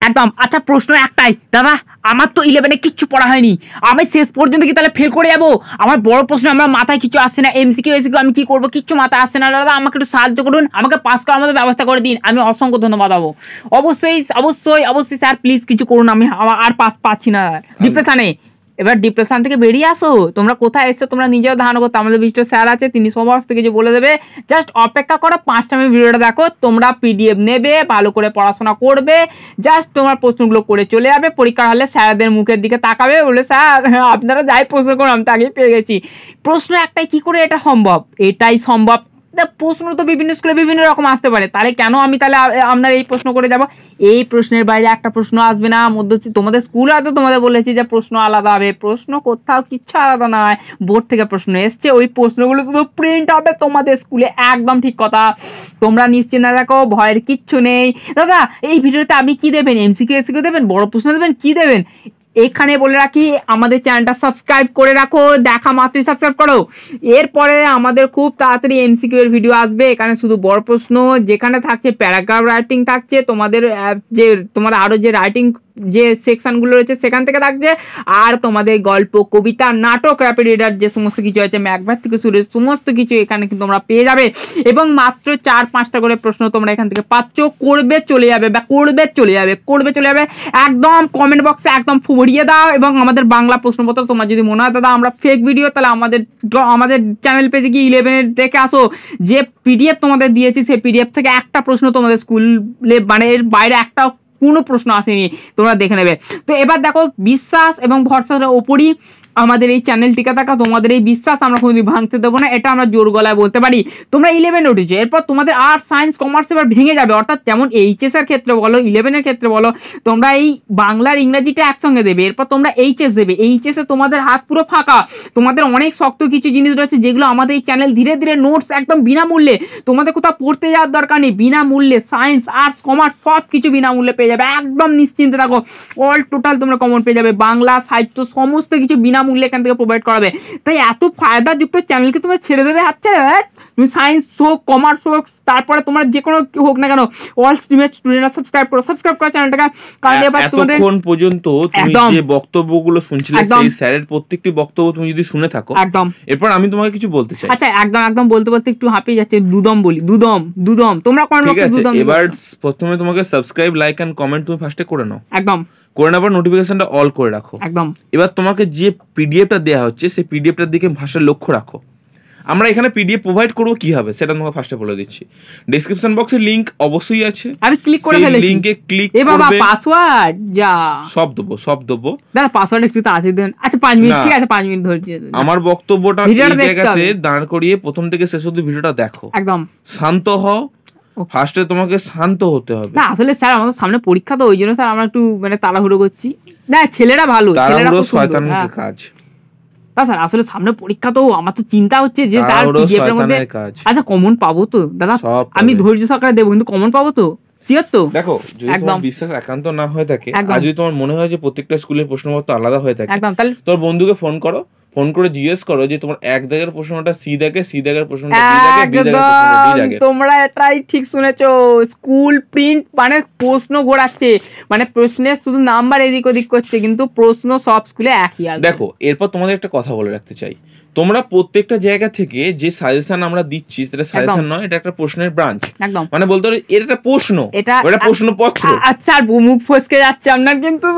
একদম। আচ্ছা প্রশ্ন একটাই দাদা, আমার তো 11-এ কিচ্ছু পড়া হয়নি, আমি শেষ পর্যন্ত কি তাহলে ফেল করে যাবো? আমার বড় প্রশ্ন, আমার মাথায় কিছু আসছে না, এমসিকিউ আমি কি করবো, কিচ্ছু মাথায় আসছে না দাদা, আমাকে একটু সাহায্য করুন, আমাকে পাস করার মতো ব্যবস্থা করে দিন, আমি অসংখ্য ধন্যবাদ পাবো। অবশ্যই অবশ্যই অবশ্যই স্যার প্লিজ কিছু করুন, আমি আর পাচ্ছি না ডিপ্রেশনে। এবার ডিপ্রেশন থেকে বেরিয়ে আসো, তোমরা কোথায় এসছো তোমরা নিজেও ধারণা করতে। আমাদের বিশিষ্ট স্যার আছে, তিনি সমস্ত কিছু বলে দেবে, জাস্ট অপেক্ষা করো, 5টা মিনিট ভিডিওটা দেখো, তোমরা পিডিএফ নেবে, ভালো করে পড়াশোনা করবে, জাস্ট তোমার প্রশ্নগুলো করে চলে যাবে, পরীক্ষা হলে স্যারদের মুখের দিকে তাকাবে, বলে স্যার আপনারা যাই প্রশ্ন করুন আমি তাকেই পেয়ে গেছি। প্রশ্ন একটাই, কি করে এটা সম্ভব? এটাই সম্ভব। প্রশ্ন তো বিভিন্ন স্কুলে বিভিন্ন রকম আসতে পারে, তাহলে কেন আমি তাহলে আপনার এই প্রশ্ন করে যাব? এই প্রশ্নের বাইরে একটা প্রশ্ন আসবে না। তোমাদের স্কুল হয়তো তোমাদের বলেছি যে প্রশ্ন আলাদা হবে, প্রশ্ন কোথাও কিচ্ছু আলাদা নয়, বোর্ড থেকে প্রশ্ন এসছে, ওই প্রশ্নগুলো শুধু প্রিন্ট হবে তোমাদের স্কুলে, একদম ঠিক কথা। তোমরা নিশ্চিন্ত দেখো, ভয়ের কিচ্ছু নেই। দাদা এই ভিডিওতে আপনি কি দেবেন? এমসিকিউ দেবেন, বড় প্রশ্ন দেবেন, কি দেবেন? এখানে বলে রাখি, আমাদের চ্যানেলটা সাবস্ক্রাইব করে রাখো, দেখা মাত্রই সাবস্ক্রাইব করো। এরপরে আমাদের খুব তাড়াতাড়ি এমসিকিউ এর ভিডিও আসবে, এখানে শুধু বড় প্রশ্ন, যেখানে থাকছে প্যারাগ্রাফ রাইটিং থাকছে, তোমাদের আরো যে রাইটিং যে সেকশনগুলো রয়েছে সেখান থেকে থাকছে, আর তোমাদের গল্প, কবিতা, নাটক, র্যাপিড রিডার যে সমস্ত কিছু আছে, ম্যাকবেথ থেকে শুরু সমস্ত কিছু এখানে কিন্তু তোমরা পেয়ে যাবে। এবং মাত্র 4-5টা করে প্রশ্ন তোমরা এখান থেকে পাচ্ছ, করবে চলে যাবে। একদম কমেন্ট বক্সে একদম ফুরিয়ে দাও। এবং আমাদের বাংলা প্রশ্নপত্র, তোমার যদি মনে হয় দাদা আমরা ফেক ভিডিও, তাহলে আমাদের চ্যানেল পেজে গিয়ে 11-এর দেখে আসো, যে পিডিএফ তোমাদের দিয়েছি সেই পিডিএফ থেকে একটা প্রশ্ন তোমাদের স্কুলে মানে এর বাইরে একটা কোনো প্রশ্ন আসেনি, তোমরা দেখে নেবে। তো এবার দেখো, বিশ্বাস এবং ভরসার ওপরই আমাদের এই চ্যানেল টিকে থাকা, তোমাদের এই বিশ্বাস আমরা কোনোদিন ভাঙতে দেবো না, এটা আমরা জোর গলায় বলতে পারি। তোমরা 11 উঠেছো, এরপর তোমাদের আর্টস, সায়েন্স, কমার্স এবার ভেঙে যাবে, অর্থাৎ যেমন এইচএস এর ক্ষেত্রে বলো, 11-এর ক্ষেত্রে বলো, তোমরা এই বাংলার ইংরাজিটা একসঙ্গে দেবে, এরপর তোমরা এইচএস দেবে, এইচএসে তোমাদের হাত পুরো ফাঁকা। তোমাদের অনেক শক্ত কিছু জিনিস রয়েছে যেগুলো আমাদের এই চ্যানেল ধীরে ধীরে নোটস একদম বিনামূল্যে, তোমাদের কোথাও পড়তে যাওয়ার দরকার নেই, বিনামূল্যে সায়েন্স, আর্টস, কমার্স সব কিছু বিনামূল্যে পেয়ে যাবে, একদম নিশ্চিন্তে থাকো। অল টোটাল তোমরা কমন পেয়ে যাবে, বাংলা, সাহিত্য সমস্ত কিছু বিনামূল্যে এখান থেকে প্রোভাইড করাবে। তাই এত ফায়দাযুক্ত চ্যানেলকে তোমরা ছেড়ে দেবে হাতছে, তুমি সায়েন্স হোক, কমার্স হোক, তারপরে তোমার যে কোনো হোক না কেন, অল স্ট্রিমের স্টুডেন্টরা সাবস্ক্রাইব করো চ্যানেলটাকে। কারণ এবার তোমাদের এখন পর্যন্ত তুমি যে বক্তব্যগুলো শুনছিলে, সেই স্যারের প্রত্যেকটি বক্তব্য তুমি যদি শুনে থাকো, একদম। এরপর আমি তোমাকে কিছু বলতে চাই। আচ্ছা একদম বলতে একটু হাঁপিয়ে যাচ্ছে, দুদম তোমরা কোন ঠিক আছে। এবার প্রথমে তোমাকে সাবস্ক্রাইব, লাইক এন্ড কমেন্ট তুমি ফার্স্টে করে নাও, একদম করে নেবার নোটিফিকেশনটা অল করে রাখো, একদম। এবার তোমাকে যে পিডিএফটা দেওয়া হচ্ছে সেই পিডিএফটার দিকে ভাষার লক্ষ্য রাখো। আমরা এখানে পিডিএফ প্রোভাইড করব কিভাবে সেটা তোমাকে ফার্স্টে বলে দিচ্ছি। ডেসক্রিপশন বক্সে লিংক অবশ্যই আছে, আমি ক্লিক করে ফেলেছি, লিংকে ক্লিক করবে। এ বাবা পাসওয়ার্ড যা সব দেবো দাদা, পাসওয়ার্ড একটু তাড়াতাড়ি দেন। আচ্ছা 5 মিনিট, ঠিক আছে 5 মিনিট ধরে আমার বক্তব্যটা এই জায়গাতে দাঁড় করিয়ে প্রথম থেকে শেষ অবধি ভিডিওটা দেখো, একদম শান্ত হও। ফার্স্টে তোমাকে শান্ত হতে হবে। না আসলে স্যার আমাদের সামনে পরীক্ষা, তো ওই জন্য স্যার আমরা একটু মানে তাড়াহুড়ো করছি। না ছেলেরা ভালো, তাড়াহুড়ো শয়তানের কাজ। না স্যার আসলে সামনে পরীক্ষা, তো আমার তো চিন্তা হচ্ছে যে তার পিডিএফ এর মধ্যে আচ্ছা কমন পাবো তো দাদা? আমি ধৈর্য সহকারে দেবো, কিন্তু কমন পাবো তো? সিওর তো? দেখো যদি তোমার বিশ্বাস একান্ত না হয়ে থাকে, আর যদি তোমার মনে হয় যে প্রত্যেকটা স্কুলের প্রশ্নপত্র আলাদা হয়ে থাকে, তোর বন্ধুকে ফোন করো, ফোন করে জিজ্ঞেস করো যে তোমার 1 দাগের প্রশ্নটা সি দাগে, সি দাগের প্রশ্নটা বি দাগে, বি দাগের প্রশ্নটা ডি দাগে। তোমরা এটাই ঠিক শুনেছো, স্কুল প্রিন্ট মানে প্রশ্ন ঘোরাচ্ছে, মানে প্রশ্নের শুধু নাম্বার এদিক ওদিক করছে, কিন্তু প্রশ্ন সব স্কুলে একই আছে। দেখো এরপর তোমাদের একটা কথা বলে রাখতে চাই, তোমরা প্রত্যেকটা জায়গা থেকে যে সাজেশন আমরা দিচ্ছি সেটা সাজেশন নয়, এটা একটা প্রশ্নের ব্রাঞ্চ। মানে বলতে পারো এটা একটা প্রশ্ন, এটা প্রশ্নপত্র। আচ্ছা মুখ ফসকে যাচ্ছে আপনার, কিন্তু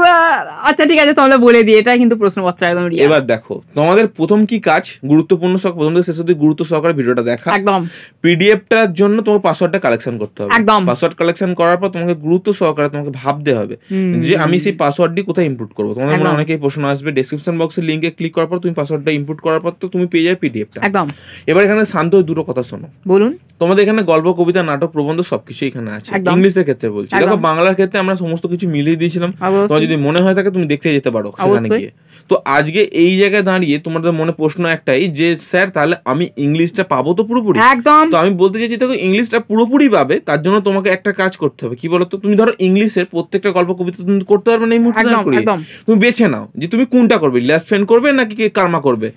আচ্ছা ঠিক আছে তাহলে বলে দিই, এটা কিন্তু প্রশ্নপত্র একদম। এবার দেখো তোমাদের প্রথম কি কাজ, গুরুত্বপূর্ণ প্রথম থেকে শেষ অবধি গুরুত্ব সহকারে ভিডিওটা দেখা, একদম। পিডিএফটার জন্য তোমার পাসওয়ার্ডটা কালেকশন করতে হবে, একদম। পাসওয়ার্ড কালেকশন করার পর তোমাকে গুরুত্ব সহকারে তোমাকে ভাবতে হবে যে আমি সেই পাসওয়ার্ডটি কোথায় ইনপুট করবো। তোমাদের মনে অনেকেই প্রশ্ন আসবে, ডেসক্রিপশন বক্সের লিংকে ক্লিক করার পর তুমি পাসওয়ার্ডটা ইনপুট করার পর তো তুমি পেয়ে যাবে পিডিএফটা, একদম। এবার এখানে শান্ত হয়ে দুটো কথা শোনো, বলুন। তোমাদের এখানে গল্প, কবিতা, নাটক, প্রবন্ধ সবকিছু এখানে আছে। ইংলিশের ক্ষেত্রে বলছি, দেখো বাংলার ক্ষেত্রে আমরা সমস্ত কিছু মিলিয়ে দিয়েছিলাম, তোমার যদি মনে হয় থাকে তুমি দেখতে যেতে পারো সেখানে গিয়ে। তো আজকে এই জায়গায় দাঁড়িয়ে তোমাদের মনে প্রশ্ন একটাই যে স্যার তাহলে আমি ইংলিশটা পাবো তো পুরোপুরি? একদম। তো আমি বলতে চাইছি দেখো ইংলিশটা পুরোপুরি পাবে, তার জন্য তোমাকে একটা কাজ করতে হবে, কি বলতো? তুমি ধরো ইংলিশের প্রত্যেকটা গল্প, কবিতা তুমি করতে পারবে না এই মুহূর্তে, তুমি বেছে নাও যে তুমি কোনটা করবে, লাস্ট ফ্রেন্ড করবে নাকি কার্মা করবে।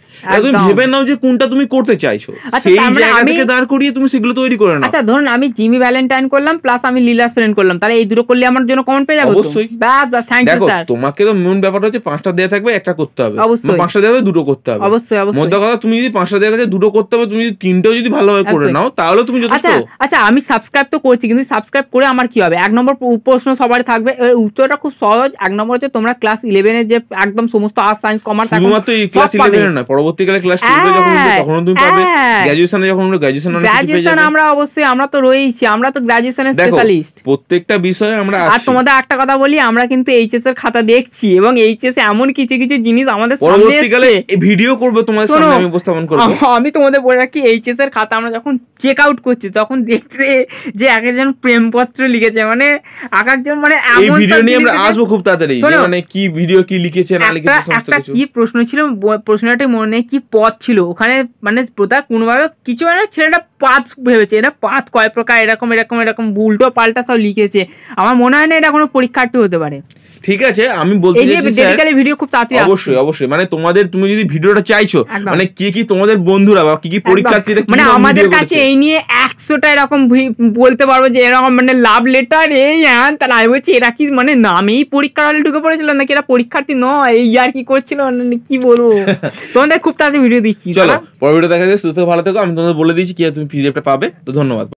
তুমি ভেবে নাও যে কোনটা তুমি করতে চাইছো, সেই জায়গা থেকে দাঁড় করিয়ে তুমি সেগুলো তৈরি করে নাও। আচ্ছা ধরুন আমি জিমি ভ্যালেন্টাইন করলাম প্লাস আমি লিলাস ফ্রেন্ড করলাম, তাহলে এই দুটো করলে আমার জন্য কমেন্ট পেয়ে যাবো? অবশ্যই। বাস থ্যাংক ইউ স্যার। তোমাকে তো মেন ব্যাপারটা হচ্ছে 5টা দেয়া থাকবে, একটা করতে হবে, অবশ্যই 5টা দেয়া থাকবে দুটো করতে হবে। অবশ্যই অবশ্যই। মোদ্দা কথা তুমি যদি 5টা দেয়া থাকে দুটো করতে হবে, তুমি যদি 3টেও যদি ভালোভাবে করে নাও তাহলে তুমি যথেষ্ট। আচ্ছা আমি সাবস্ক্রাইব তো করছি, কিন্তু সাবস্ক্রাইব করে আমার কি হবে? 1 নম্বর প্রশ্ন সবারই থাকবে, উত্তরটা খুব সহজ। 1 নম্বর হচ্ছে তোমরা ক্লাস 11 এর যে একদম সমস্ত আর্টস সায়েন্স কমার্স শুধুমাত্র ক্লাস 11 না, পরবর্তীকালে ক্লাস 12 যখন তখন তুমি পাবে, গ্র্যাজুয়েশনে যখন গ্র্যাজুয়েশন আমরা অবশ্যই আমরা তো রয়েইছি, আমরা তো গ্র্যাজুয়েশনের স্পেশালিস্ট প্রত্যেকটা বিষয়ে আমরা আছি। আর তোমাদের একটা কথা বলি, আমরা কিন্তু এইচএস এর খাতা দেখছি এবং এইচএস এ এমন কিছু কিছু জিনিস আমাদের সামনে পরবর্তীকালে এই ভিডিও করব তোমাদের সামনে আমি উপস্থাপন করব। আমি তোমাদের বলে রাখি, এইচএস এর খাতা আমরা যখন চেক আউট করছি তখন দেখতে যে একজন প্রেমপত্র লিখেছে, মানে একজন মানে এই ভিডিও নিয়ে আমরা আসবো খুব তাড়াতাড়ি, যে মানে কি ভিডিও কি লিখেছে না লিখেছে সমস্ত কিছু। কি প্রশ্ন ছিল, প্রশ্নটা মনে নেই কি পদ ছিল ওখানে, মানে প্রথা কোনোভাবে কিছু মানে ছেলেটা পাঁচ ভেবেছে, এটা পাঁচ কয় প্রকার এরকম এরকম এরকম উল্টো পাল্টা সব লিখেছে। আমার মনে হয় না এটা কোনো পরীক্ষার্থী হতে পারে। ঠিক আছে, আমি বলতে চাইছি স্যার ভিডিও খুব তাড়াতাড়ি অবশ্যই অবশ্যই, মানে তোমাদের তুমি যদি ভিডিওটা চাইছো, মানে কি কি তোমাদের বন্ধুরা বা কি কি পরীক্ষার্থীরা মানে আমাদের কাছে এই নিয়ে 100টা এরকম বলতে পারবো যে এরকম মানে লাভ লেটার এই তাহলে আমি বলছি এরা কি মানে নামেই পরীক্ষার হলে ঢুকে পড়েছিল নাকি এরা পরীক্ষার্থী নয়, এই আর কি করছিল কি বলবো। তোমাদের খুব তাড়াতাড়ি ভিডিও দিচ্ছি। চলো পরের ভিডিও দেখা যাবে, সুস্থ ভালো থেকো। আমি তোমাদের বলে দিচ্ছি কি তুমি পিডিএফটা পাবে। তো ধন্যবাদ।